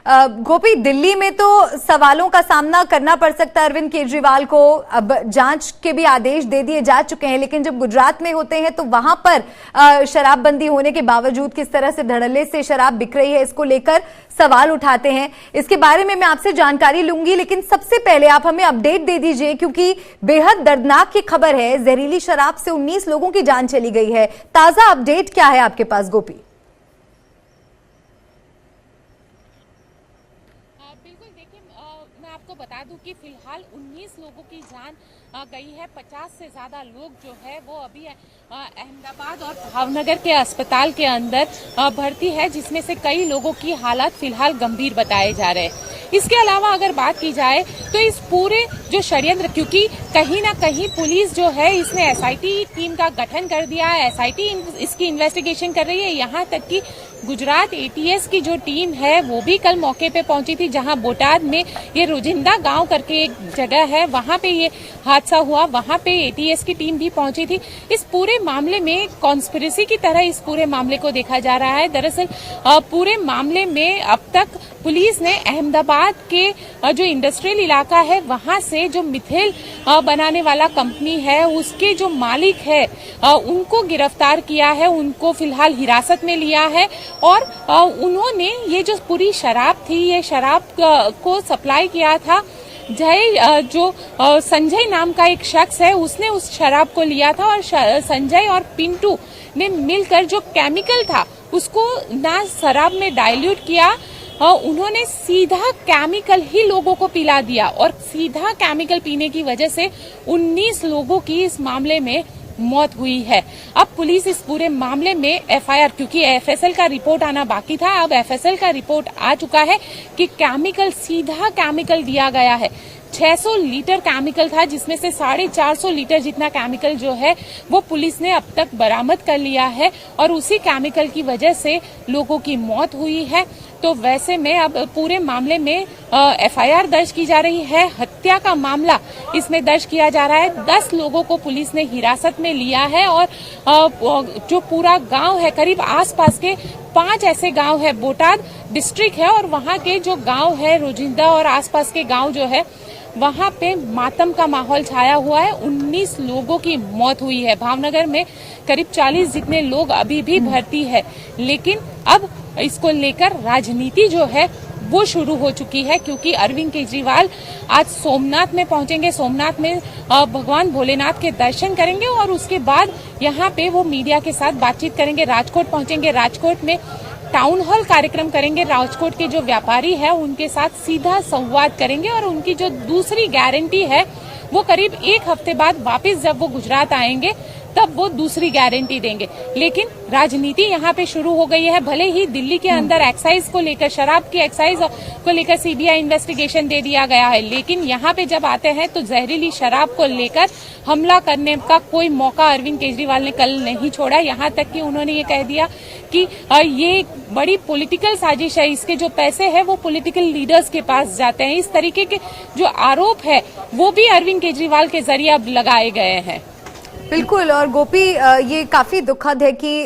गोपी, दिल्ली में तो सवालों का सामना करना पड़ सकता है अरविंद केजरीवाल को। अब जांच के भी आदेश दे दिए जा चुके हैं, लेकिन जब गुजरात में होते हैं तो वहां पर शराबबंदी होने के बावजूद किस तरह से धड़ल्ले से शराब बिक रही है, इसको लेकर सवाल उठाते हैं। इसके बारे में मैं आपसे जानकारी लूंगी, लेकिन सबसे पहले आप हमें अपडेट दे दीजिए, क्योंकि बेहद दर्दनाक की खबर है। जहरीली शराब से 19 लोगों की जान चली गई है। ताजा अपडेट क्या है आपके पास गोपी? बिल्कुल, देखिए मैं आपको बता दूं कि फिलहाल 19 लोगों की जान गई है। 50 से ज्यादा लोग जो है वो अभी अहमदाबाद और भावनगर के अस्पताल के अंदर भर्ती है, जिसमें से कई लोगों की हालत फिलहाल गंभीर बताए जा रहे हैं। इसके अलावा अगर बात की जाए तो इस पूरे जो षड्यंत्र, क्योंकि कहीं ना कहीं पुलिस जो है इसने एसआईटी टीम का गठन कर दिया है, एसआईटी इसकी इन्वेस्टिगेशन कर रही है। यहाँ तक कि गुजरात एटीएस की जो टीम है वो भी कल मौके पे पहुंची थी, जहां बोटाद में ये रोजिंदा गांव करके एक जगह है, वहां पे ये हादसा हुआ, वहां पे एटीएस की टीम भी पहुंची थी। इस पूरे मामले में कॉन्स्पिरेसी की तरह इस पूरे मामले को देखा जा रहा है। दरअसल पूरे मामले में अब तक पुलिस ने अहमदाबाद के जो इंडस्ट्रियल इलाका है वहां से जो मिथेल बनाने वाला कंपनी है उसके जो मालिक है उनको गिरफ्तार किया है, उनको फिलहाल हिरासत में लिया है। और उन्होंने ये जो पूरी शराब थी, ये शराब को सप्लाई किया था जो संजय नाम का एक शख्स है, उसने उस शराब को लिया था और संजय और पिंटू ने मिलकर जो केमिकल था उसको ना शराब में डाइल्यूट किया, उन्होंने सीधा केमिकल ही लोगों को पिला दिया और सीधा केमिकल पीने की वजह से 19 लोगों की इस मामले में मौत हुई है। अब पुलिस इस पूरे मामले में एफआईआर, क्योंकि एफएसएल का रिपोर्ट आना बाकी था, अब एफएसएल का रिपोर्ट आ चुका है कि सीधा केमिकल दिया गया है। 600 लीटर केमिकल था, जिसमें से 450 लीटर जितना केमिकल जो है वो पुलिस ने अब तक बरामद कर लिया है और उसी केमिकल की वजह से लोगों की मौत हुई है। तो वैसे में अब पूरे मामले में एफआईआर दर्ज की जा रही है, हत्या का मामला इसमें दर्ज किया जा रहा है। 10 लोगों को पुलिस ने हिरासत में लिया है और जो पूरा गांव है, करीब आसपास के 5 ऐसे गांव है, बोटाद डिस्ट्रिक्ट है और वहां के जो गांव है रोजिंदा और आसपास के गांव जो है वहां पे मातम का माहौल छाया हुआ है। 19 लोगों की मौत हुई है। भावनगर में करीब 40 जितने लोग अभी भी भर्ती है, लेकिन अब इसको लेकर राजनीति जो है वो शुरू हो चुकी है, क्योंकि अरविंद केजरीवाल आज सोमनाथ में पहुंचेंगे। सोमनाथ में भगवान भोलेनाथ के दर्शन करेंगे और उसके बाद यहाँ पे वो मीडिया के साथ बातचीत करेंगे। राजकोट पहुंचेंगे, राजकोट में टाउन हॉल कार्यक्रम करेंगे। राजकोट के जो व्यापारी है उनके साथ सीधा संवाद करेंगे और उनकी जो दूसरी गारंटी है वो करीब 1 हफ्ते बाद वापस जब वो गुजरात आएंगे तब वो दूसरी गारंटी देंगे। लेकिन राजनीति यहाँ पे शुरू हो गई है। भले ही दिल्ली के अंदर एक्साइज को लेकर, शराब की एक्साइज को लेकर सीबीआई इन्वेस्टिगेशन दे दिया गया है, लेकिन यहाँ पे जब आते हैं तो जहरीली शराब को लेकर हमला करने का कोई मौका अरविंद केजरीवाल ने कल नहीं छोड़ा। यहाँ तक कि उन्होंने ये कह दिया कि ये बड़ी पॉलिटिकल साजिश है, इसके जो पैसे हैं वो पॉलिटिकल लीडर्स के पास जाते हैं। इस तरीके के जो आरोप है वो भी अरविंद केजरीवाल के जरिए अब लगाए गए हैं। बिल्कुल, और गोपी ये काफी दुखद है कि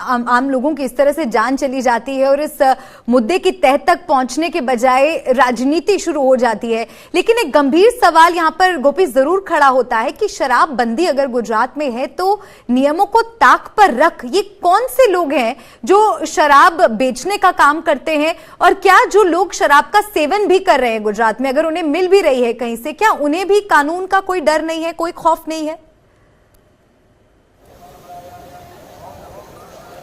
आम लोगों की इस तरह से जान चली जाती है और इस मुद्दे की तह तक पहुंचने के बजाय राजनीति शुरू हो जाती है। लेकिन एक गंभीर सवाल यहाँ पर गोपी जरूर खड़ा होता है कि शराबबंदी अगर गुजरात में है तो नियमों को ताक पर रख ये कौन से लोग हैं जो शराब बेचने का काम करते हैं, और क्या जो लोग शराब का सेवन भी कर रहे हैं गुजरात में, अगर उन्हें मिल भी रही है कहीं से, क्या उन्हें भी कानून का कोई डर नहीं है, कोई खौफ नहीं है?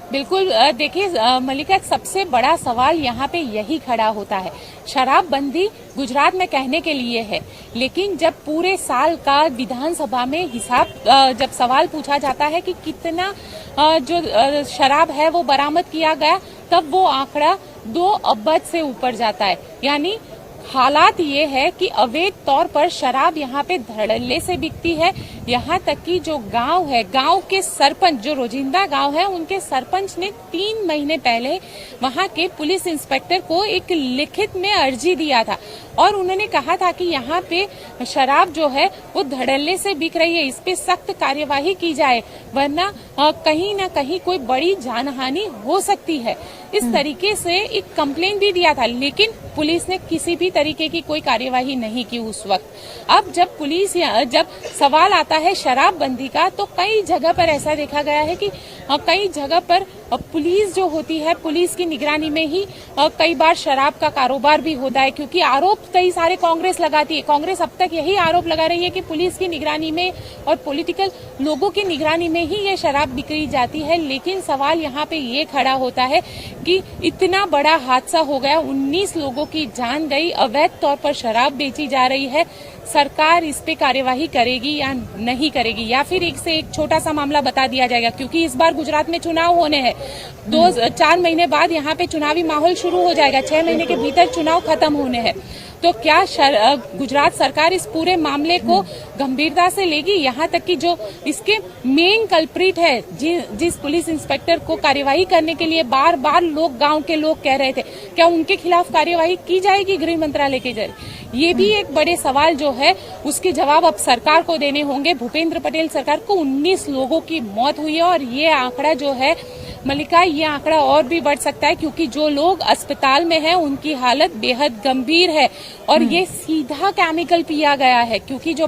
बिल्कुल, देखिए मल्लिका, सबसे बड़ा सवाल यहाँ पे यही खड़ा होता है। शराबबंदी गुजरात में कहने के लिए है, लेकिन जब पूरे साल का विधानसभा में हिसाब जब सवाल पूछा जाता है कि कितना जो शराब है वो बरामद किया गया, तब वो आंकड़ा 2 अरब से ऊपर जाता है। यानी हालात ये है कि अवैध तौर पर शराब यहाँ पे धड़ल्ले से बिकती है। यहाँ तक कि जो गांव है, गांव के सरपंच, जो रोजिंदा गांव है, उनके सरपंच ने 3 महीने पहले वहां के पुलिस इंस्पेक्टर को एक लिखित में अर्जी दिया था और उन्होंने कहा था कि यहाँ पे शराब जो है वो धड़ल्ले से बिक रही है, इस पे सख्त कार्यवाही की जाए, वरना कहीं न कहीं कोई बड़ी जानहानि हो सकती है। इस तरीके से एक कंप्लेन भी दिया था, लेकिन पुलिस ने किसी भी तरीके की कोई कार्यवाही नहीं की उस वक्त। अब जब सवाल आता है शराबबंदी का, तो कई जगह पर ऐसा देखा गया है कि कई जगह पर पुलिस जो होती है, पुलिस की निगरानी में ही कई बार शराब का कारोबार भी होता है, क्योंकि आरोप कई सारे कांग्रेस लगाती है। कांग्रेस अब तक यही आरोप लगा रही है कि पुलिस की निगरानी में और पॉलिटिकल लोगों की निगरानी में ही ये शराब बिक्री जाती है। लेकिन सवाल यहाँ पे ये खड़ा होता है कि इतना बड़ा हादसा हो गया, 19 लोगों की जान गई, अवैध तौर पर शराब बेची जा रही है, सरकार इस पे कार्यवाही करेगी या नहीं करेगी, या फिर एक से एक छोटा सा मामला बता दिया जाएगा, क्योंकि इस बार गुजरात में चुनाव होने हैं। 4 महीने बाद यहाँ पे चुनावी माहौल शुरू हो जाएगा, 6 महीने के भीतर चुनाव खत्म होने हैं। तो क्या गुजरात सरकार इस पूरे मामले को गंभीरता से लेगी? यहाँ तक कि जो इसके मेन कल्प्रिट है, जिस पुलिस इंस्पेक्टर को कार्यवाही करने के लिए बार बार गांव के लोग कह रहे थे, क्या उनके खिलाफ कार्यवाही की जाएगी गृह मंत्रालय के जरिए? ये भी एक बड़े सवाल जो है, उसके जवाब अब सरकार को देने होंगे। भूपेंद्र पटेल सरकार को 19 लोगों की मौत हुई है और ये आंकड़ा जो है मल्लिका, ये आंकड़ा और भी बढ़ सकता है, क्योंकि जो लोग अस्पताल में हैं उनकी हालत बेहद गंभीर है और ये सीधा केमिकल पिया गया है, क्योंकि जो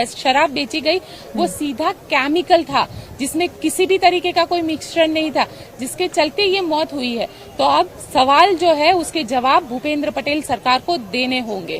शराब बेची गई वो सीधा केमिकल था, जिसमें किसी भी तरीके का कोई मिक्सचर नहीं था, जिसके चलते ये मौत हुई है। तो अब सवाल जो है उसके जवाब भूपेंद्र पटेल सरकार को देने होंगे।